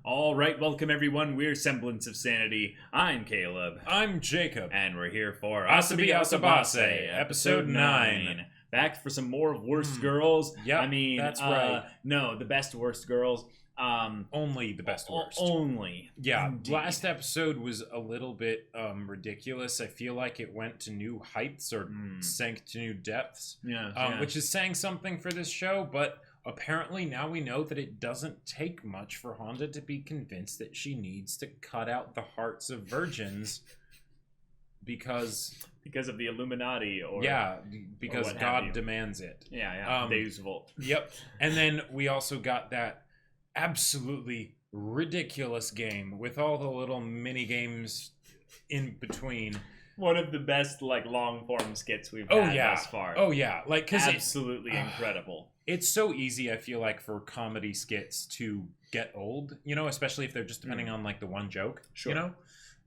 All right, welcome everyone. We're Semblance of Sanity. I'm Caleb. I'm Jacob. And we're here for Asobi Asobase, episode 9. Back for some more Worst Girls. Yep, I mean, that's right. No, the best Worst Girls. Only the best worst. Only. Yeah, Indeed. last episode was a little bit ridiculous. I feel like it went to new heights or sank to new depths. Yeah. Which is saying something for this show, but apparently now we know that it doesn't take much for Honda to be convinced that she needs to cut out the hearts of virgins because of the Illuminati, or because or God demands it. Yeah. Deus Vult. Yep. And then we also got that absolutely ridiculous game with all the little mini games in between. One of the best long form skits we've had thus far. Oh yeah, because absolutely incredible. It's so easy, I feel like, for comedy skits to get old, especially if they're just depending on the one joke. Sure.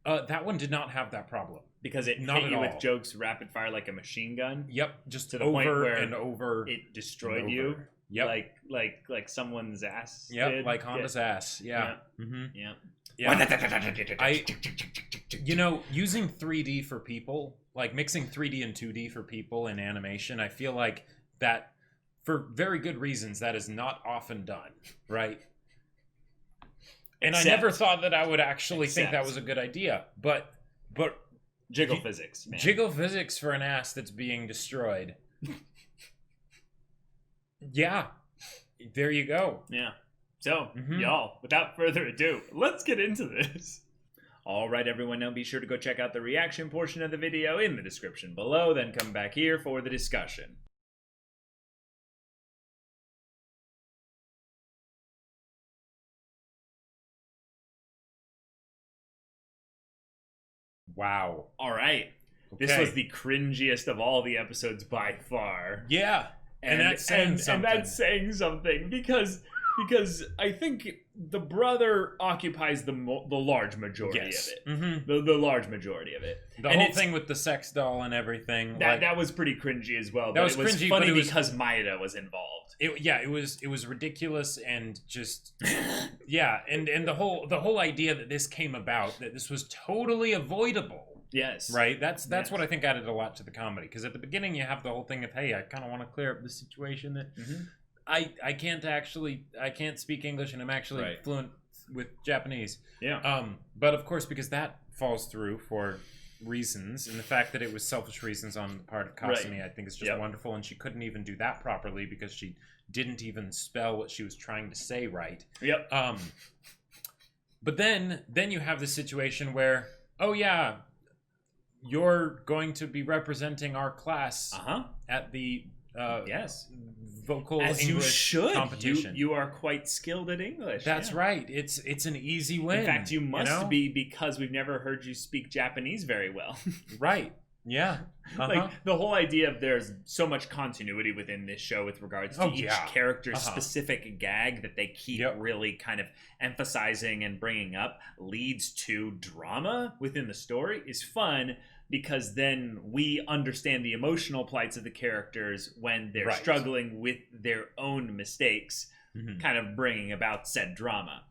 That one did not have that problem because it hit you with jokes rapid fire like a machine gun. Yep, just to the point where and over it destroyed you. Yep, like someone's ass. Yep, did. like Honda's ass. Yeah. Yeah. Using 3D for people, mixing 3D and 2D for people in animation, I feel like that, for very good reasons, that is not often done, right? And I never thought that I would actually think that was a good idea, but jiggle physics, man. Jiggle physics for an ass that's being destroyed. Yeah, there you go. Yeah. So, y'all, without further ado, let's get into this. All right, everyone, now be sure to go check out the reaction portion of the video in the description below, then come back here for the discussion. Wow. All right. Okay. This was the cringiest of all the episodes by far. Yeah. And that's saying something. And that's saying something because I think the brother occupies the large majority of it. Mm-hmm. The large majority of it. The whole thing with the sex doll and everything. That was pretty cringy as well. That was cringy, funny because Maeda was involved. It was ridiculous and just and the whole idea that this came about, that this was totally avoidable. Yes. Right? That's what I think added a lot to the comedy. Because at the beginning you have the whole thing of, hey, I kind of want to clear up the situation that I can't speak English and I'm actually fluent with Japanese. Yeah. But of course, because that falls through for reasons, and the fact that it was selfish reasons on the part of Kasumi, I think is just wonderful, and she couldn't even do that properly because she didn't even spell what she was trying to say right. Yep. But then you have the situation where, oh yeah, you're going to be representing our class at the vocal as English you should. Competition. You are quite skilled at English. That's right. It's an easy win. In fact, you must be, because we've never heard you speak Japanese very well. Right. Yeah. The whole idea of there's so much continuity within this show with regards to each character's specific gag that they keep really kind of emphasizing and bringing up leads to drama within the story is fun. Because then we understand the emotional plights of the characters when they're struggling with their own mistakes, kind of bringing about said drama.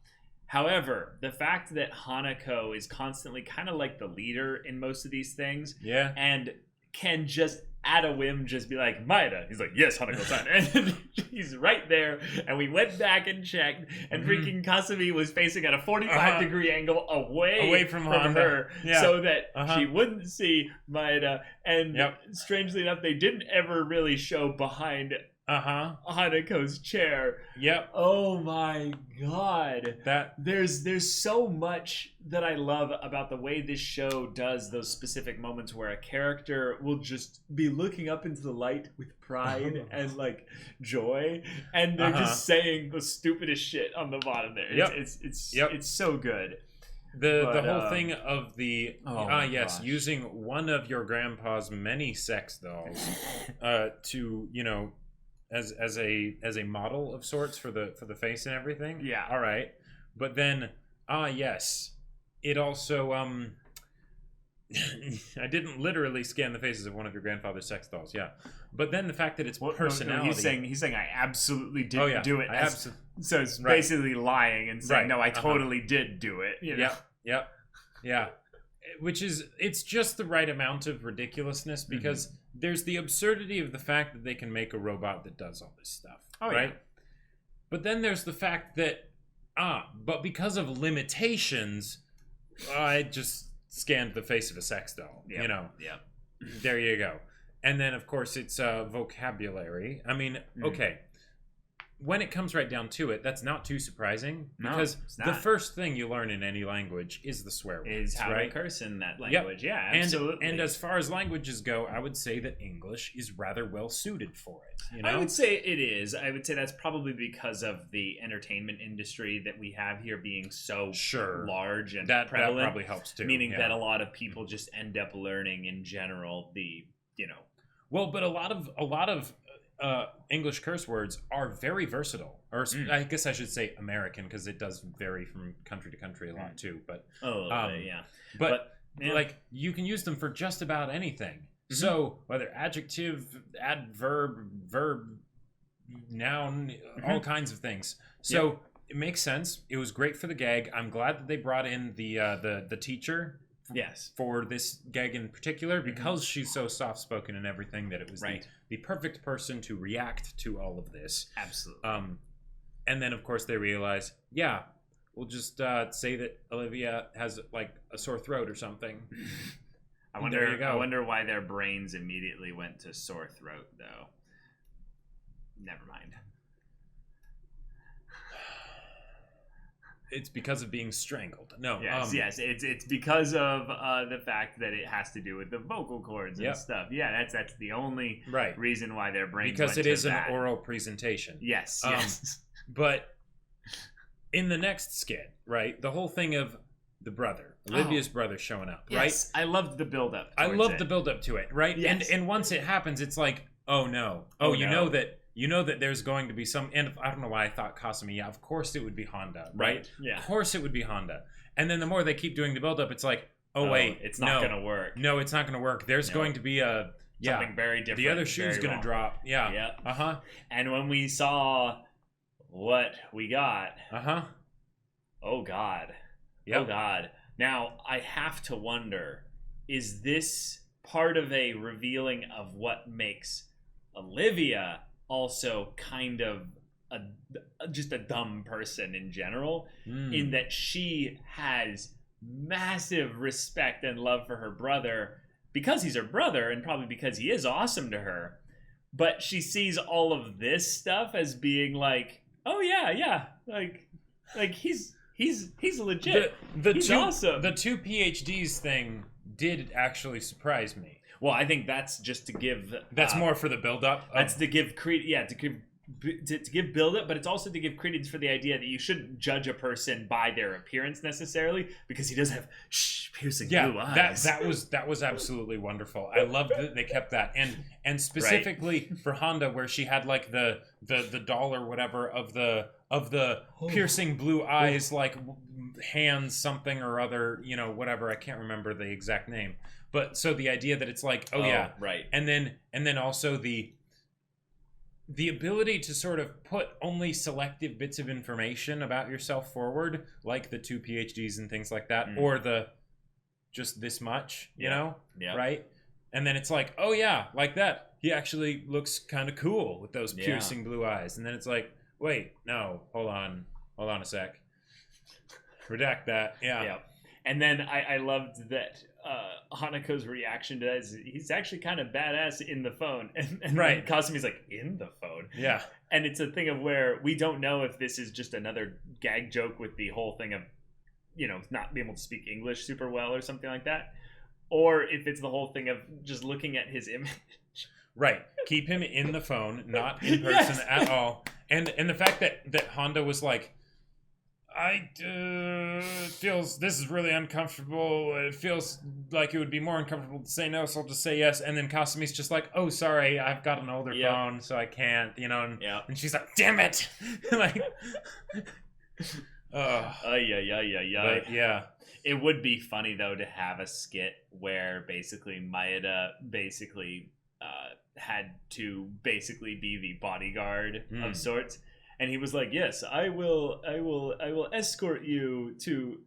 However, the fact that Hanako is constantly kind of like the leader in most of these things, and can just at a whim just be like, Maeda. He's like, yes, Hanako-san. And he's right there. And we went back and checked, and freaking Kasumi was facing at a 45-degree angle away from her, so that she wouldn't see Maeda. And strangely enough, they didn't ever really show behind Hanako's chair. Yep. Oh my god. There's so much that I love about the way this show does those specific moments where a character will just be looking up into the light with pride and joy, and they're just saying the stupidest shit on the bottom there. It's so good. The whole thing of the using one of your grandpa's many sex dolls to as a model of sorts for the face and everything. Yeah. All right. But then it also I didn't literally scan the faces of one of your grandfather's sex dolls, yeah. But then the fact that it's personality. No, he's saying I absolutely didn't do it. So it's right. basically lying and saying, no, I totally did do it. You know? Yeah. Which is, it's just the right amount of ridiculousness, because there's the absurdity of the fact that they can make a robot that does all this stuff. Right? Yeah. But then there's the fact that, but because of limitations, I just scanned the face of a sex doll. You know? Yeah. There you go. And then, of course, it's vocabulary. I mean, okay. When it comes right down to it, that's not too surprising, because the first thing you learn in any language is the swear words. Is how to curse in that language. Yep. Yeah, absolutely. And as far as languages go, I would say that English is rather well suited for it. You know? I would say it is. I would say that's probably because of the entertainment industry that we have here being so large and prevalent. That probably helps too. Meaning that a lot of people just end up learning in general Well, but a lot of English curse words are very versatile, or I guess I should say American, because it does vary from country to country a lot too. But but like, you can use them for just about anything. So whether adjective, adverb, verb, noun, all kinds of things. So it makes sense. It was great for the gag. I'm glad that they brought in the teacher. Yes, for this gag in particular, because she's so soft-spoken and everything, that it was the perfect person to react to all of this. Absolutely. And then, of course, they realize, we'll just say that Olivia has, like, a sore throat or something. I wonder why their brains immediately went to sore throat, though. Never mind. It's because of being strangled. No. Yes. It's because of the fact that it has to do with the vocal cords and stuff. Yeah, that's the only reason why their brains because went it is to an that. oral presentation. Yes. But in the next skit, right, the whole thing of the brother, Olivia's brother showing up, right? Yes, I loved the build-up. I loved the build-up to it, right? Yes. And once it happens, it's like, oh no. You know that there's going to be some, and I don't know why I thought Kasumi, of course it would be Honda, right? Yeah. Of course it would be Honda. And then the more they keep doing the build-up, it's like, wait, it's not going to work. No, it's not going to work. There's going to be something very different. The other shoe's going to drop. Yeah. Yeah. And when we saw what we got, oh God. Yep. Oh God. Now, I have to wonder, is this part of a revealing of what makes Olivia also kind of just a dumb person in general, in that she has massive respect and love for her brother because he's her brother, and probably because he is awesome to her, but she sees all of this stuff as being like, oh yeah, like he's legit. He's awesome. The two PhDs thing did actually surprise me. Well, I think that's just to give... That's more for the build-up? That's to give credence... Yeah, to give build-up, but it's also to give credence for the idea that you shouldn't judge a person by their appearance necessarily, because he does have piercing blue eyes. That was absolutely wonderful. I loved that they kept that. And specifically for Honda, where she had like the doll or whatever of the piercing blue eyes, like hands something or other, whatever. I can't remember the exact name. But so the idea that it's like, right. And then also the ability to sort of put only selective bits of information about yourself forward, like the two PhDs and things like that, or the just this much, you know? Yeah. Right? And then it's like, oh yeah, like that. He actually looks kind of cool with those piercing blue eyes. And then it's like, wait, no, hold on a sec. Redact that. Yeah. And then I loved that Hanako's reaction to that is he's actually kind of badass in the phone. And right. Kasumi's like, in the phone? Yeah. And it's a thing of where we don't know if this is just another gag joke with the whole thing of, not being able to speak English super well or something like that. Or if it's the whole thing of just looking at his image. Right. Keep him in the phone, not in person at all. And the fact that Honda was like, this is really uncomfortable. It feels like it would be more uncomfortable to say no, so I'll just say yes. And then Kasumi's just like, oh, sorry, I've got an older phone, so I can't, and she's like, damn it. Yeah. It would be funny though to have a skit where basically Maeda had to basically be the bodyguard of sorts, and he was like, "Yes, I will escort you to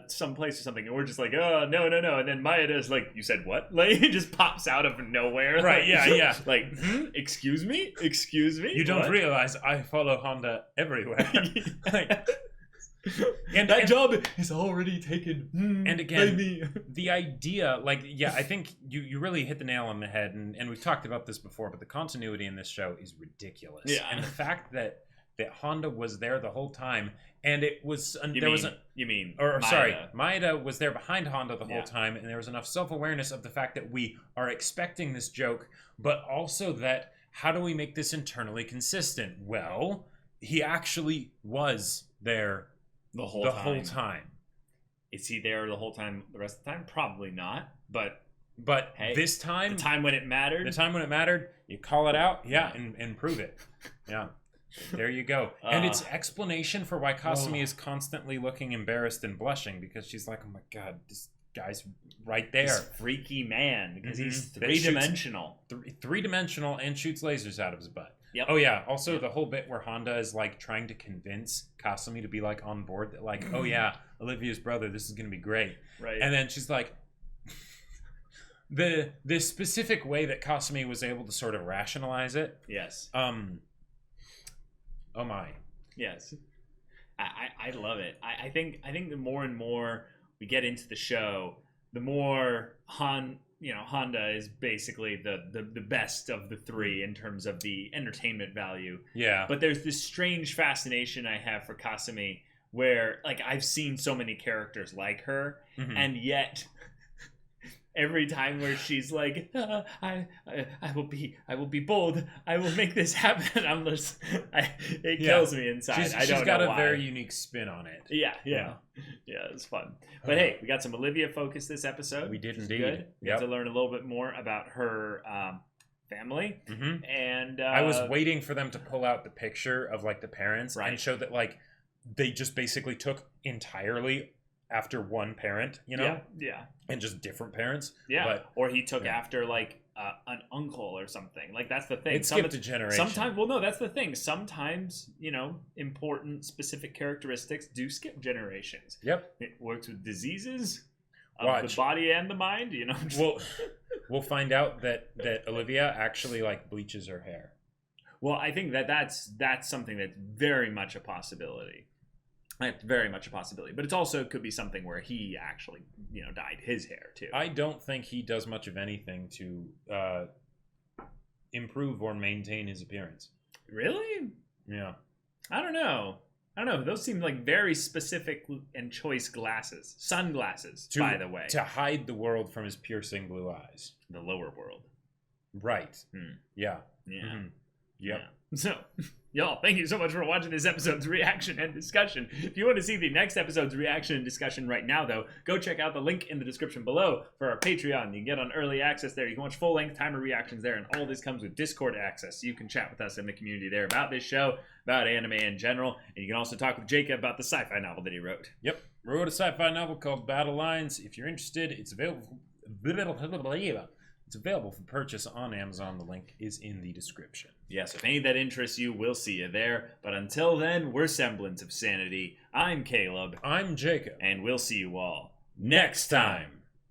some place or something," and we're just like, "Oh, no," and then Maeda is like, "You said what?" Like, he just pops out of nowhere, right? Yeah. Like, excuse me, you don't realize I follow Honda everywhere. And that job is already taken. And again, the idea, like, yeah, I think you really hit the nail on the head, and we've talked about this before, but the continuity in this show is ridiculous. Yeah. And the fact that Honda was there the whole time, and it was Maeda was there behind Honda the whole time, and there was enough self-awareness of the fact that we are expecting this joke, but also that how do we make this internally consistent? Well, he actually was there the whole time. Is he there the whole time? The rest of the time, probably not. But hey, this time, the time when it mattered, you call it out, and prove it. Yeah, there you go. And it's explanation for why Kasumi is constantly looking embarrassed and blushing, because she's like, "Oh my god, this guy's right there, this freaky man," because he's three-dimensional, three-dimensional, and shoots lasers out of his butt. Yep. Oh yeah. Also, the whole bit where Honda is like trying to convince Kasumi to be like on board, that like, "Oh yeah, Olivia's brother, this is gonna be great." Right. And then she's like, the specific way that Kasumi was able to sort of rationalize it. Yes. Oh my. Yes. I love it. I think the more and more we get into the show, the more Honda is basically the best of the three in terms of the entertainment value. Yeah. But there's this strange fascination I have for Kasumi, where like I've seen so many characters like her, and yet every time where she's like, I will be bold, I will make this happen, it kills me inside. She's got a very unique spin on it. Yeah, it's fun. But hey, we got some Olivia focus this episode. We did indeed. Good. We got to learn a little bit more about her family. And I was waiting for them to pull out the picture of like the parents and show that like they just basically took entirely after one parent, yeah, and just different parents, or he took after like an uncle or something. Like that's the thing. It skipped a generation. Sometimes, that's the thing. Sometimes important specific characteristics do skip generations. Yep, it works with diseases of the body and the mind. We'll find out that Olivia actually like bleaches her hair. Well, I think that's something that's very much a possibility. It's very much a possibility, but it also could be something where he actually, dyed his hair too. I don't think he does much of anything to improve or maintain his appearance. Really? Yeah. I don't know. Those seem like very specific and choice glasses. Sunglasses, by the way. To hide the world from his piercing blue eyes. The lower world. Right. Yeah. Yeah. Mm-hmm. Yep. Yeah. So, y'all, thank you so much for watching this episode's reaction and discussion. If you want to see the next episode's reaction and discussion right now, though, go check out the link in the description below for our Patreon. You can get on early access there. You can watch full-length timer reactions there, and all this comes with Discord access. So you can chat with us in the community there about this show, about anime in general, and you can also talk with Jacob about the sci-fi novel that he wrote. Yep. Wrote a sci-fi novel called Battle Lines. If you're interested, it's available. It's available for purchase on Amazon. The link is in the description. Yes, if any of that interests you, we'll see you there. But until then, we're Semblance of Sanity. I'm Caleb. I'm Jacob. And we'll see you all next time.